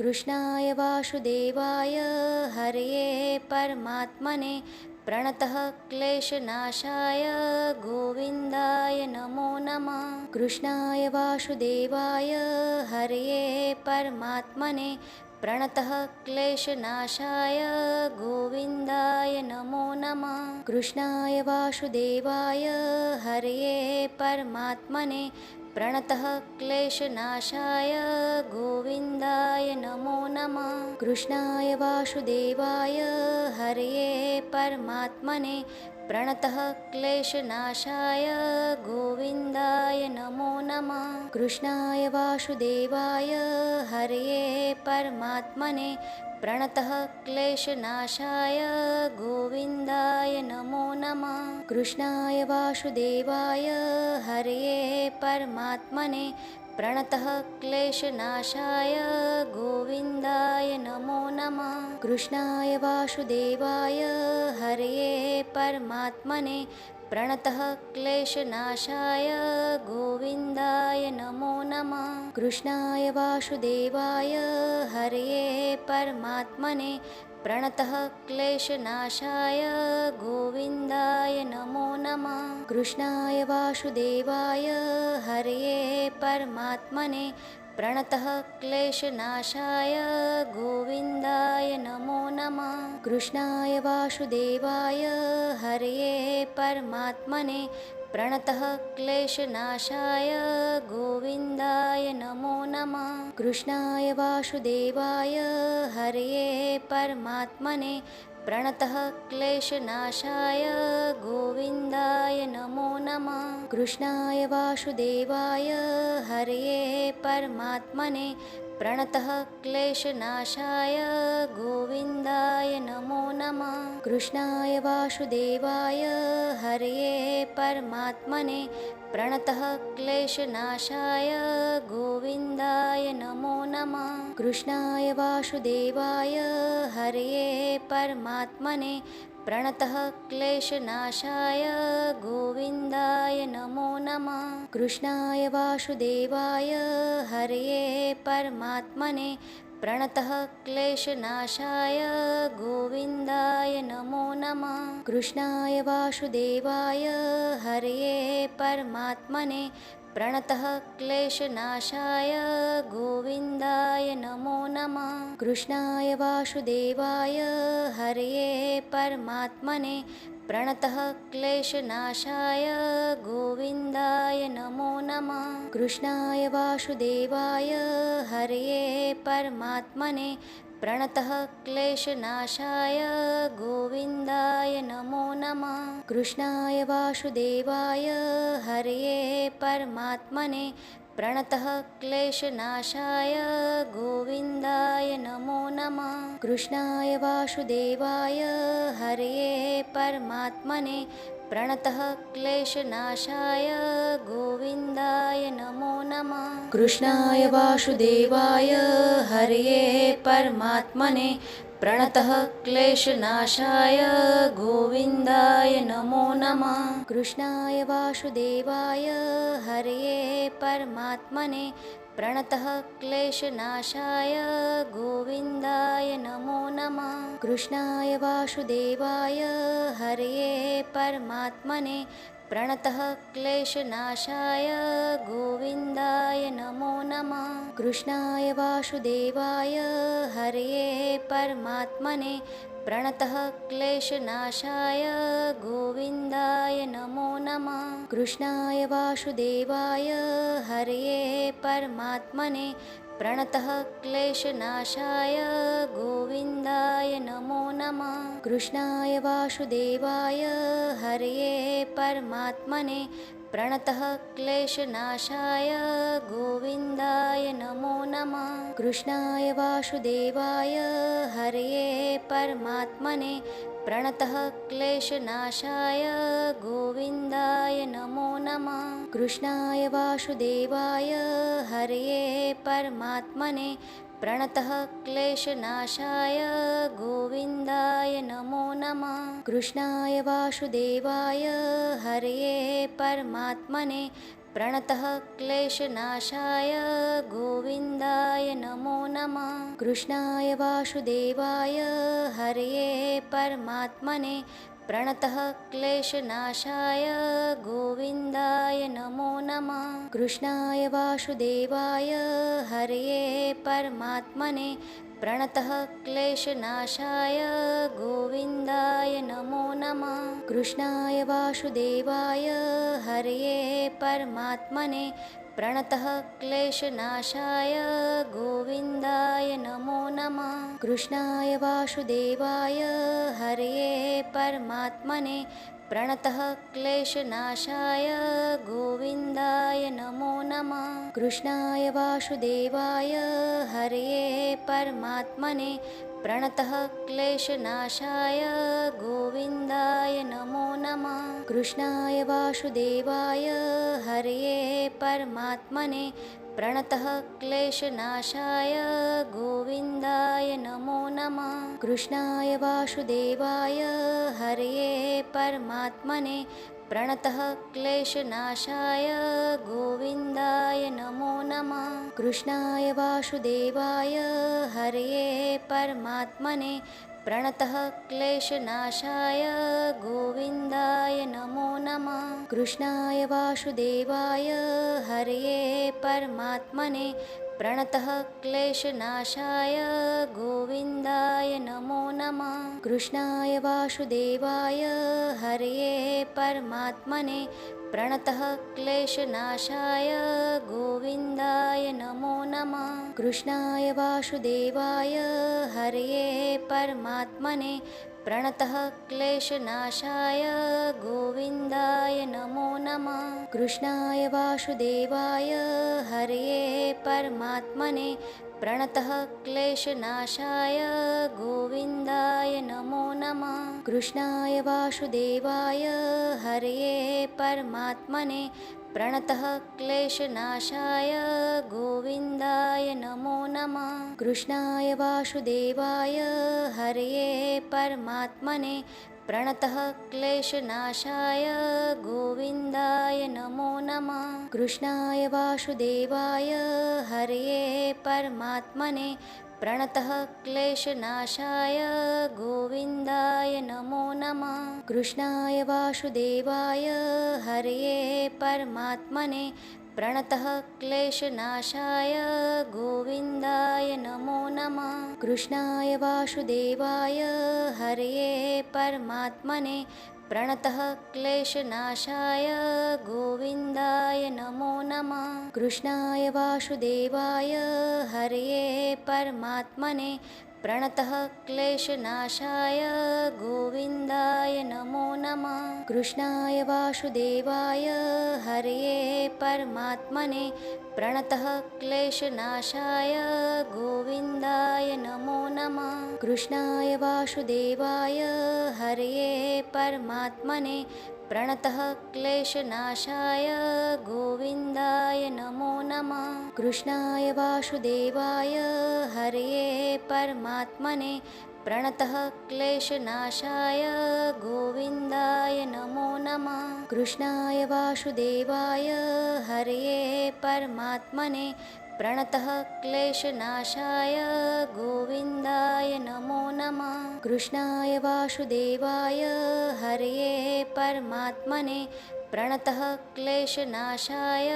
कृष्णाय वासुदेवाय हरये परमात्मने प्रणतः क्लेशनाशाय गोविन्दाय नमो नमः। कृष्णाय वासुदेवाय हरये परमात्मने प्रणतः क्लेशनाशाय गोविन्दाय नमो नमः। कृष्णाय वासुदेवाय हरये परमात्मने प्रणतः क्लेशनाशाय गोविन्दाय नमो नमः। कृष्णाय वासुदेवाय हरये परमात्मने प्रणतः क्लेशनाशाय गोविन्दाय नमो नमः। कृष्णाय वासुदेवाय हरये परमात्मने प्रणतः क्लेशनाशाय गोविन्दाय नमो नमः। कृष्णाय वासुदेवाय हरये परमात्मने प्रणतः क्लेशनाशाय गोविन्दाय नमो नमः। कृष्णाय वासुदेवाय हरये परमात्मने प्रणतः क्लेशनाशाय गोविन्दाय नमो नमः। कृष्णाय वासुदेवाय हरये परमात्मने प्रणतः क्लेशनाशाय गोविन्दाय नमो नमः। कृष्णाय वासुदेवाय हरये परमात्मने प्रणतः क्लेशनाशाय गोविन्दाय नमो नमः। कृष्णाय वासुदेवाय हरये परमात्मने प्रणतः क्लेशनाशाय गोविन्दाय नमो नमः। कृष्णाय वासुदेवाय हरये परमात्मने प्रणतः क्लेशनाशाय गोविन्दाय नमो नमः। कृष्णाय वासुदेवाय हरये परमात्मने प्रणतः क्लेशनाशाय गोविन्दाय नमो नमः। कृष्णाय वासुदेवाय हरये परमात्मने प्रणतः क्लेशनाशाय गोविन्दाय नमो नमः। कृष्णाय वासुदेवाय हरये परमात्मने प्रणतः क्लेशनाशाय गोविन्दाय नमो नमः। कृष्णाय वासुदेवाय हरये परमात्मने प्रणतः क्लेशनाशाय गोविन्दाय नमो नमः। कृष्णाय वासुदेवाय हरये परमात्मने प्रणतः क्लेशनाशाय गोविन्दाय नमो नमः। कृष्णाय वासुदेवाय हरये परमात्मने प्रणतः क्लेशनाशाय गोविन्दाय नमो नमः। कृष्णाय वासुदेवाय हरये परमात्मने प्रणतः क्लेशनाशाय गोविन्दाय नमो नमः। कृष्णाय वासुदेवाय हरये परमात्मने प्रणतः क्लेशनाशाय गोविन्दाय नमो नमः। कृष्णाय वासुदेवाय हरये परमात्मने प्रणतः क्लेशनाशाय गोविन्दाय नमो नमः। कृष्णाय वासुदेवाय हरये परमात्मने प्रणतः क्लेशनाशाय गोविन्दाय नमो नमः। कृष्णाय वासुदेवाय हरये परमात्मने प्रणतः क्लेशनाशाय गोविन्दाय नमो नमः। कृष्णाय वासुदेवाय हरये परमात्मने प्रणतः क्लेशनाशाय गोविन्दाय नमो नमः। कृष्णाय वासुदेवाय हरये परमात्मने प्रणतः क्लेशनाशाय गोविन्दाय नमो नमः। कृष्णाय वासुदेवाय हरये परमात्मने प्रणतः क्लेशनाशाय गोविन्दाय नमो नमः। कृष्णाय वासुदेवाय हरये परमात्मने प्रणतः क्लेशनाशाय गोविन्दाय नमो नमः। कृष्णाय वासुदेवाय हरये परमात्मने प्रणतः क्लेशनाशाय गोविन्दाय नमो नमः। कृष्णाय वासुदेवाय हरये परमात्मने प्रणतः क्लेशनाशाय गोविन्दाय नमो नमः। कृष्णाय वासुदेवाय हरये परमात्मने प्रणतः क्लेशनाशाय गोविन्दाय नमो नमः। कृष्णाय वासुदेवाय हरये परमात्मने प्रणतः क्लेशनाशाय गोविन्दाय नमो नमः। कृष्णाय वासुदेवाय हरये परमात्मने प्रणतः क्लेशनाशाय गोविन्दाय नमो नमः। कृष्णाय वासुदेवाय हरये परमात्मने प्रणतः क्लेशनाशाय गोविन्दाय नमो नमः। कृष्णाय वासुदेवाय हरये परमात्मने प्रणतः क्लेशनाशाय गोविन्दाय नमो नमः। कृष्णाय वासुदेवाय हरये परमात्मने प्रणतः क्लेशनाशाय गोविन्दाय नमो नमः। कृष्णाय वासुदेवाय हरये परमात्मने प्रणतः क्लेशनाशाय गोविन्दाय नमो नमः। कृष्णाय वासुदेवाय हरये परमात्मने प्रणतः क्लेशनाशाय गोविन्दाय नमो नमः। कृष्णाय वासुदेवाय हरये परमात्मने प्रणतः क्लेशनाशाय गोविन्दाय नमो नमः। कृष्णाय वासुदेवाय हरये परमात्मने प्रणतः क्लेशनाशाय गोविन्दाय नमो नमः। कृष्णाय वासुदेवाय हरये परमात्मने प्रणतः क्लेशनाशाय गोविन्दाय नमो नमः। कृष्णाय वासुदेवाय हरये परमात्मने प्रणतः क्लेशनाशाय गोविन्दाय नमो नमः। कृष्णाय वासुदेवाय हरये परमात्मने प्रणतः क्लेशनाशाय गोविन्दाय नमो नमः। कृष्णाय वासुदेवाय हरये परमात्मने प्रणतः क्लेशनाशाय गोविन्दाय नमो नमः। कृष्णाय वासुदेवाय हरये परमात्मने प्रणतः क्लेशनाशाय गोविन्दाय नमो नमः। कृष्णाय वासुदेवाय हरये परमात्मने प्रणतः क्लेशनाशाय गोविन्दाय नमो नमः। कृष्णाय वासुदेवाय हरये परमात्मने प्रणतः क्लेशनाशाय गोविन्दाय नमो नमः। कृष्णाय वासुदेवाय हरये परमात्मने प्रणतः क्लेशनाशाय गोविन्दाय नमो नमः। कृष्णाय वासुदेवाय हरये परमात्मने प्रणतः क्लेशनाशाय गोविन्दाय नमो नमः। कृष्णाय वासुदेवाय हरये परमात्मने प्रणतः क्लेशनाशाय गोविन्दाय नमो नमः। कृष्णाय वासुदेवाय हरये परमात्मने प्रणतः क्लेशनाशाय गोविन्दाय नमो नमः। कृष्णाय वासुदेवाय हरये परमात्मने प्रणतः क्लेशनाशाय गोविन्दाय नमो नमः। कृष्णाय वासुदेवाय हरये परमात्मने प्रणतः क्लेशनाशाय गोविन्दाय नमो नमः। कृष्णाय वासुदेवाय हरये परमात्मने प्रणतः क्लेशनाशाय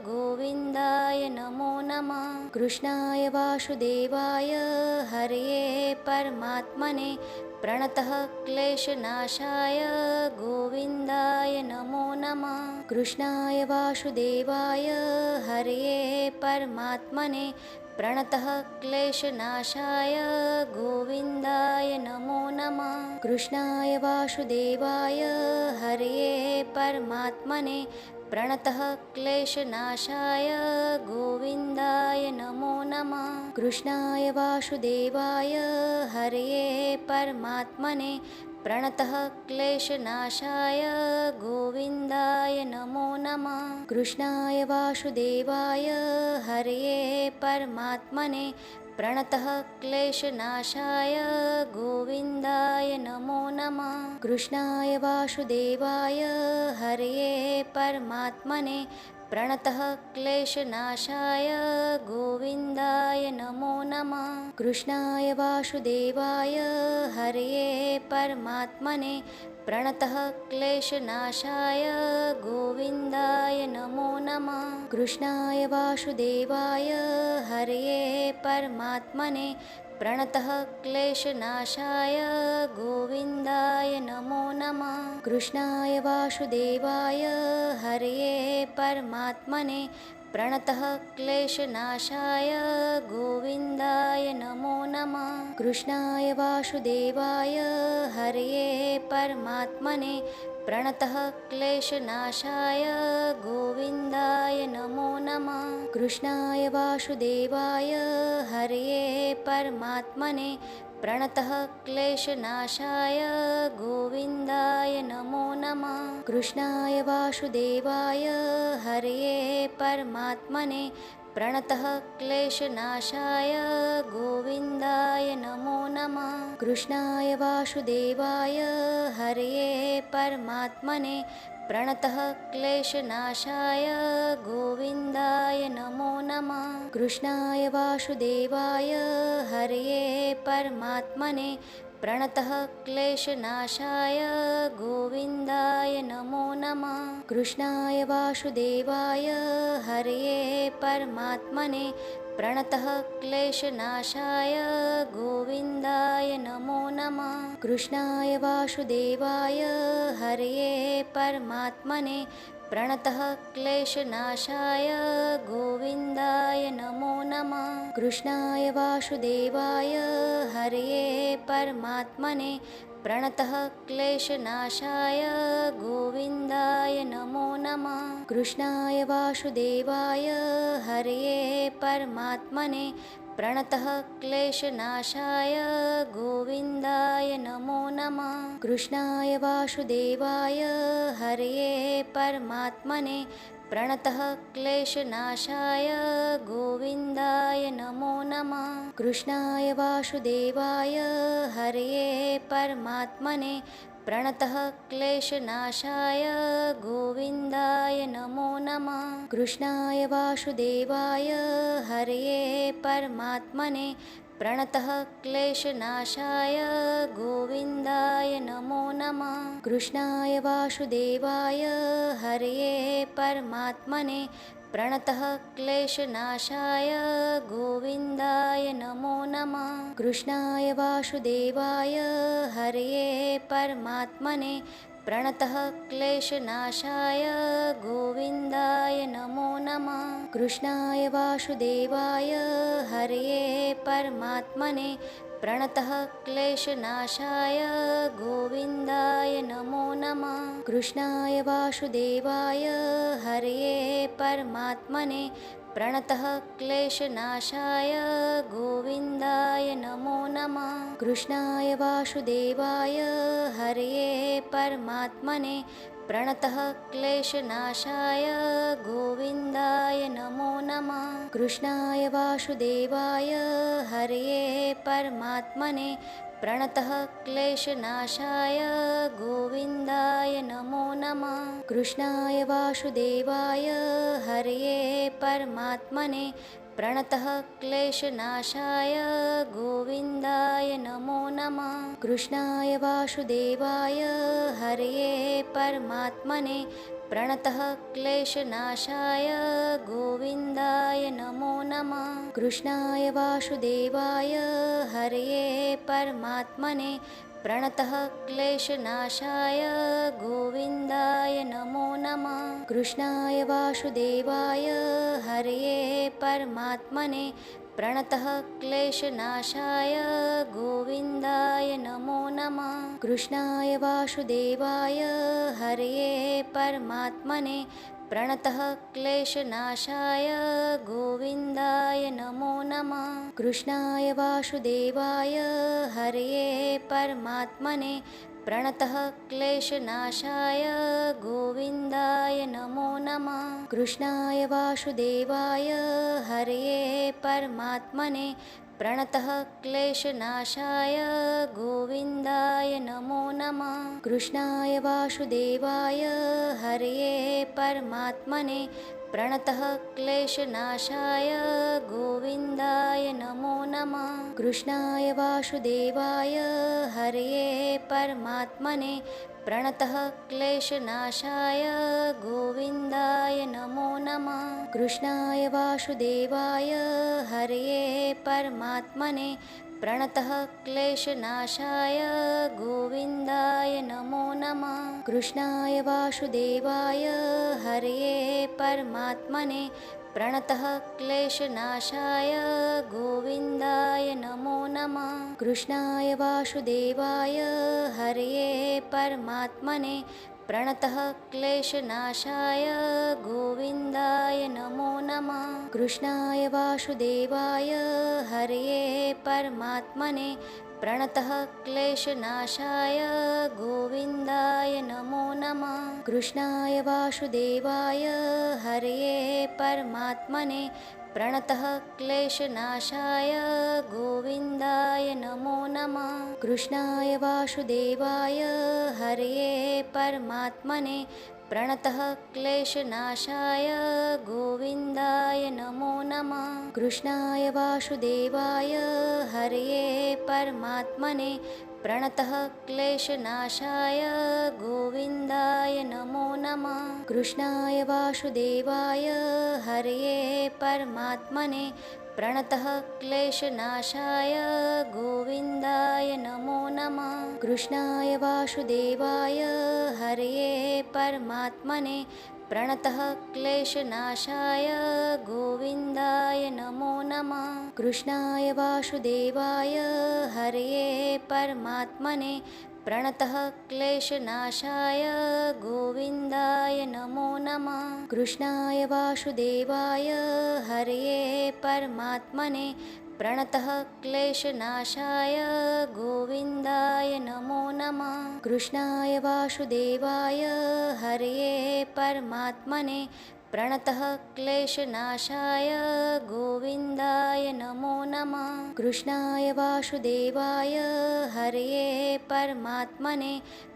गोविन्दाय नमो नमः। कृष्णाय वासुदेवाय हरये परमात्मने प्रणतः क्लेशनाशाय गोविन्दाय नमो नमः। कृष्णाय वासुदेवाय हरये परमात्मने प्रणतः क्लेशनाशाय गोविन्दाय नमो नमः। कृष्णाय वासुदेवाय हरये परमात्मने प्रणतः क्लेशनाशाय गोविन्दाय नमो नमः। कृष्णाय वासुदेवाय हरये परमात्मने प्रणतः क्लेशनाशाय गोविन्दाय नमो नमः। कृष्णाय वासुदेवाय हरये परमात्मने प्रणतः क्लेशनाशाय गोविन्दाय नमो नमः। कृष्णाय वासुदेवाय हरये परमात्मने प्रणतः क्लेशनाशाय गोविन्दाय नमो नमः। कृष्णाय वासुदेवाय हरये परमात्मने प्रणतः क्लेशनाशाय गोविन्दाय नमो नमः। कृष्णाय वासुदेवाय हरये परमात्मने प्रणतः क्लेशनाशाय गोविन्दाय नमो नमः। कृष्णाय वासुदेवाय हरये परमात्मने प्रणतः क्लेशनाशाय गोविन्दाय नमो नमः। कृष्णाय वासुदेवाय हरये परमात्मने प्रणतः क्लेशनाशाय गोविन्दाय नमो नमः। कृष्णाय वासुदेवाय हरये परमात्मने प्रणतः क्लेशनाशाय गोविन्दाय नमो नमः। कृष्णाय वासुदेवाय हरये परमात्मने प्रणतः क्लेशनाशाय गोविन्दाय नमो नमः। कृष्णाय वासुदेवाय हरये परमात्मने प्रणतः क्लेशनाशाय गोविन्दाय नमो नमः। कृष्णाय वासुदेवाय हरये परमात्मने प्रणतः क्लेशनाशाय गोविन्दाय नमो नमः। कृष्णाय वासुदेवाय हरये परमात्मने प्रणतः क्लेशनाशाय गोविन्दाय नमो नमः। कृष्णाय वासुदेवाय हरये परमात्मने प्रणतः क्लेशनाशाय गोविन्दाय नमो नमः। कृष्णाय वासुदेवाय हरये परमात्मने प्रणतः क्लेशनाशाय गोविन्दाय नमो नमः। कृष्णाय वासुदेवाय हरये परमात्मने प्रणतः क्लेशनाशाय गोविन्दाय नमो नमः। कृष्णाय वासुदेवाय हरये परमात्मने प्रणतः क्लेशनाशाय गोविन्दाय नमो नमः। कृष्णाय वासुदेवाय हरये परमात्मने प्रणतः क्लेशनाशाय गोविन्दाय नमो नमः। कृष्णाय वासुदेवाय हरये परमात्मने प्रणतः क्लेशनाशाय गोविन्दाय नमो नमः। कृष्णाय वासुदेवाय हरये परमात्मने प्रणतः क्लेशनाशाय गोविन्दाय नमो नमः। कृष्णाय वासुदेवाय हरये परमात्मने प्रणतः क्लेशनाशाय गोविन्दाय नमो नमः। कृष्णाय वासुदेवाय हरये परमात्मने प्रणतः क्लेशनाशाय गोविन्दाय नमो नमः। कृष्णाय वासुदेवाय हरये परमात्मने प्रणतः क्लेशनाशाय गोविन्दाय नमो नमः। कृष्णाय वासुदेवाय हरये परमात्मने प्रणतः क्लेशनाशाय गोविन्दाय नमो नमः। कृष्णाय वासुदेवाय हरये परमात्मने प्रणतः क्लेशनाशाय गोविन्दाय नमो नमः। कृष्णाय वासुदेवाय हरये परमात्मने प्रणतः क्लेशनाशाय गोविन्दाय नमो नमः। कृष्णाय वासुदेवाय हरये परमात्मने प्रणतः क्लेशनाशाय गोविन्दाय नमो नमः। कृष्णाय वासुदेवाय हरये परमात्मने प्रणतः क्लेशनाशाय गोविन्दाय नमो नमः। कृष्णाय वासुदेवाय हरये परमात्मने प्रणतः क्लेशनाशाय गोविन्दाय नमो नमः। कृष्णाय वासुदेवाय हरये परमात्मने प्रणतः क्लेशनाशाय गोविन्दाय नमो नमः। कृष्णाय वासुदेवाय हरये परमात्मने प्रणतः क्लेशनाशाय गोविन्दाय नमो नमः। कृष्णाय वासुदेवाय हरये परमात्मने प्रणतः क्लेशनाशाय गोविन्दाय नमो नमः। कृष्णाय वासुदेवाय हरये परमात्मने प्रणतः क्लेशनाशाय गोविन्दाय नमो नमः। कृष्णाय वासुदेवाय हरये परमात्मने प्रणतः क्लेशनाशाय गोविन्दाय नमो नमः। कृष्णाय वासुदेवाय हरये परमात्मने प्रणतः क्लेशनाशाय गोविन्दाय नमो नमः। कृष्णाय वासुदेवाय हरये परमात्मने प्रणतः क्लेशनाशाय गोविन्दाय नमो नमः। कृष्णाय वासुदेवाय हरये परमात्मने प्रणतः क्लेशनाशाय गोविन्दाय नमो नमः। कृष्णाय वासुदेवाय हरये परमात्मने प्रणतः क्लेशनाशाय गोविन्दाय नमो नमः। कृष्णाय वासुदेवाय हरये परमात्मने प्रणतः क्लेशनाशाय गोविन्दाय नमो नमः। कृष्णाय वासुदेवाय हरये परमात्मने प्रणतः क्लेशनाशाय गोविन्दाय नमो नमः। कृष्णाय वासुदेवाय हरये परमात्मने प्रणतः क्लेशनाशाय गोविन्दाय नमो नमः। कृष्णाय वासुदेवाय हरये परमात्मने प्रणतः क्लेशनाशाय गोविन्दाय नमो नमः। कृष्णाय वासुदेवाय हरये परमात्मने प्रणतः क्लेशनाशाय गोविन्दाय नमो नमः। कृष्णाय वासुदेवाय हरये परमात्मने प्रणतः क्लेशनाशाय गोविन्दाय नमो नमः। कृष्णाय वासुदेवाय हरये परमात्मने प्रणतः क्लेशनाशाय गोविन्दाय नमो नमः। कृष्णाय वासुदेवाय हरये परमात्मने प्रणतः क्लेशनाशाय गोविन्दाय नमो नमः। कृष्णाय वासुदेवाय हरये परमात्मने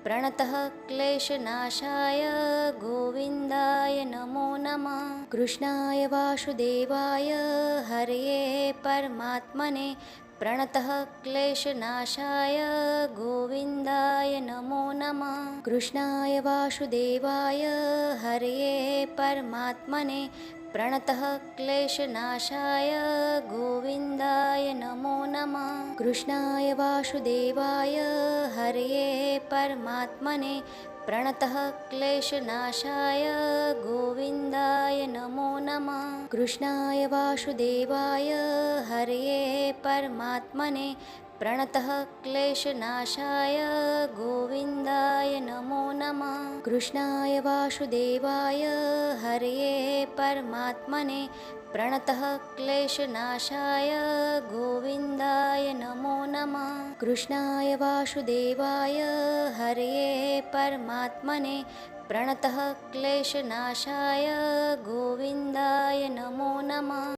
प्रणतः क्लेशनाशाय गोविन्दाय नमो नमः। कृष्णाय वासुदेवाय हरये परमात्मने प्रणतः क्लेशनाशाय गोविन्दाय नमो नमः। कृष्णाय वासुदेवाय हरये परमात्मने प्रणतः क्लेशनाशाय गोविन्दाय नमो नमः। कृष्णाय वासुदेवाय हरये परमात्मने प्रणतः क्लेशनाशाय गोविन्दाय नमो नमः। कृष्णाय वासुदेवाय हरये परमात्मने प्रणतः क्लेशनाशाय गोविन्दाय नमो नमः। कृष्णाय वासुदेवाय हरये परमात्मने प्रणतः क्लेशनाशाय गोविन्दाय नमो नमः। कृष्णाय वासुदेवाय हरये परमात्मने प्रणतः क्लेशनाशाय गोविन्दाय नमो नमः।